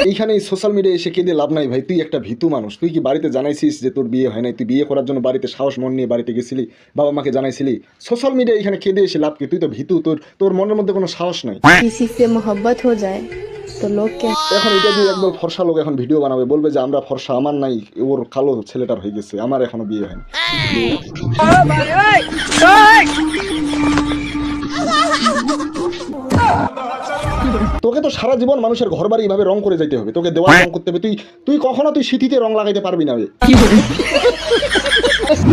এইখানে social media এসে কেঁদে লাভ নাই ভাই। তুই একটা ভীতু মানুষ। তুই কি বাড়িতে জানাইছিস যে তোর বিয়ে হয় নাই? তুই বিয়ে করার জন্য বাড়িতে সাহস মন নিয়ে বাড়িতে গেছিলি, বাবা মাকে জানাইছিলি? সোশ্যাল মিডিয়া এখানে কেঁদে এসে লাভ কি? তুই তো ভীতু, তোর মনের মধ্যে কোনো সাহস নাই। किसी से मोहब्बत हो जाए तो लोग क्या এখন এটা দিয়ে একদম ফর্সা লোক এখন ভিডিও বানাবে, বলবে যে আমরা ফর্সা, আমার নাই, ওর কালো ছেলেটার হয়ে গেছে, আমার এখনো বিয়ে হয়নি। তোকে তো সারা জীবন মানুষের ঘর বাড়ি এইভাবে রং করে যাইতে হবে, তোকে দেওয়াল রং করতে হবে। তুই কখনো তুই শীতিতে রং লাগাইতে পারবি না।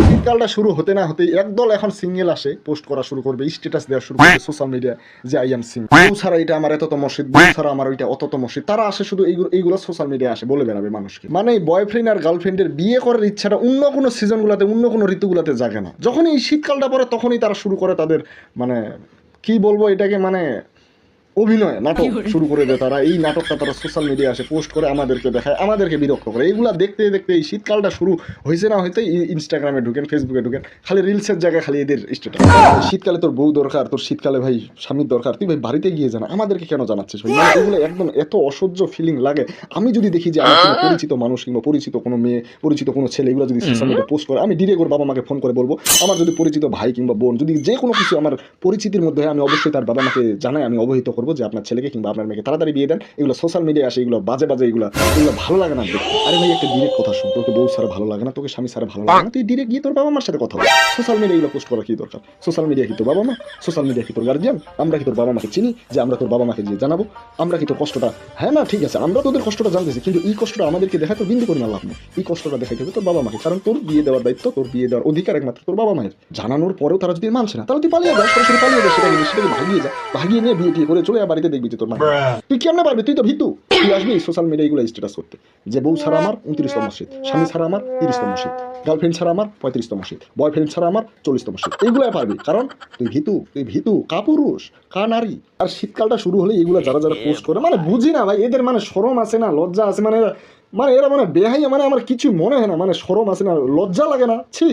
শীতকালটা শুরু হতে না হতেই একদল এখন সিঙ্গেল আসে, পোস্ট করা শুরু করবে, স্ট্যাটাস দেওয়া শুরু করবে সোশ্যাল মিডিয়া যে আই এম সিঙ্গেল, বউ ছাড়া এটা আমার এততম মসজিদ, বউ ছাড়া আমার ওইটা অততম মসজিদ। তারা আসে শুধু এইগুলো সোশ্যাল মিডিয়া আসে বলে বেড়াবে মানুষকে। মানে বয়ফ্রেন্ড আর গার্লফ্রেন্ডের বিয়ে করার ইচ্ছাটা অন্য কোনো সিজনগুলোতে, অন্য কোনো ঋতুগুলোতে জাগে না। যখন এই শীতকালটা পরে তখনই তারা শুরু করে তাদের, মানে কি বলবো এটাকে, মানে অভিনয় নাটক শুরু করে দেয় তারা। এই নাটকটা তারা সোশ্যাল মিডিয়া আসে পোস্ট করে, আমাদেরকে দেখায়, আমাদেরকে বিরক্ত করে। এইগুলা দেখতে দেখতে এই শীতকালটা শুরু হয়েছে না হয়তো ইনস্টাগ্রামে ঢুকেন, ফেসবুকে ঢুকেন, খালি রিলসের জায়গায় খালি এদের স্ট্যাটাস। শীতকালে তোর বউ দরকার, তোর শীতকালে ভাই স্বামীর দরকার, তুই ভাই বাড়িতে গিয়ে জানা, আমাদেরকে কেন জানাচ্ছিস ভাই? মানে এগুলো একদম এত অসহ্য ফিলিং লাগে। আমি যদি দেখি যে আমার কোনো পরিচিত মানুষ কিংবা পরিচিত কোনো মেয়ে, পরিচিত কোনো ছেলে এগুলো যদি সোশ্যাল মিডিয়া পোস্ট করে, আমি ডিরেক্ট ওর বাবা মাকে ফোন করে বলবো। আমার যদি পরিচিত ভাই কিংবা বোন যদি যে কোনো কিছু আমার পরিচিতির মধ্যে হয়, আমি অবশ্যই তার বাবা মাকে জানাই, আমি অবহিত করবো যে আপনার ছেলেকে কিংবা আপনার মেয়েকে তাড়াতাড়ি বিয়ে দেন। এগুলো সোশ্যাল মিডিয়ায় আসে, এগুলো বাজে এগুলো ভালো লাগে না। আরে ভাই একটা ডিরেক্ট কথা শুন, তোকে বউ ছাড়া ভালো লাগে না, তোকে স্বামী ছাড়া ভালো লাগে না, তুই ডিরেক্ট গিয়ে তোর বাবা মার সাথে কথা বল। সোশ্যাল মিডিয়া এগুলো পোস্ট করা কি দরকার? সোশ্যাল মিডিয়া কি তোর বাবা মা? সোশ্যাল মিডিয়া কি তোর গার্জিয়ান? আমরা কি তোর বাবা মাকে চিনি যে আমরা তোর বাবা মাকে গিয়ে জানাবো? আমরা কি তোর কষ্টটা, হ্যাঁ না ঠিক আছে, আমরা তোদের কষ্টটা জানতেছি, কিন্তু এই কষ্টটা আমাদেরকে দেখায় তো বিন্দু করে না লাভ নেই। এই কষ্টটা দেখাইতে হবে তোর বাবা মাকে, কারণ তোর বিয়ে দেওয়ার দায়িত্ব, তোর বিয়ে দেওয়ার অধিকার একমাত্র তোর বাবা মায়ের। জানানোর পরেও তারা যদি মানছে না, তাহলে তুই পালিয়ে যা, সরাসরি পালিয়ে যা, সেটাকে ভাগিয়ে যা, ভাগিয়ে নিয়ে বিয়ে টিয়ে করে চলে যা বাড়িতে, দেখবি যে তোর মা। তুই কেমনে পারবি? তুই তো ভীতু। তুই আসবি সোশ্যাল মিডিয়া এগুলো স্ট্যাটাস করতে যে বউ ছাড়া আমার 29তম মসজিদ, স্বামী ছাড়া আমার 30তম মসজিদ, গার্লফ্রেন্ড ছাড়া আমার 35তম মসজিদ, বয়ফ্রেন্ড ছাড়া আমার 40তম মসজিদ। এইগুলাই পারবি, কারণ তুই ভীতু কাপুরুষ কা নারী। আর শীতকালটা শুরু হলে এগুলো যারা পোস্ট করে, মানে বুঝি না ভাই, এদের মানে শরম আছে না, লজ্জা আছে, মানে এরা মানে বেহাইয়া, মানে আমার কিছু মনে হয় না, মানে শরম আছে না, লজ্জা লাগে না? ছি।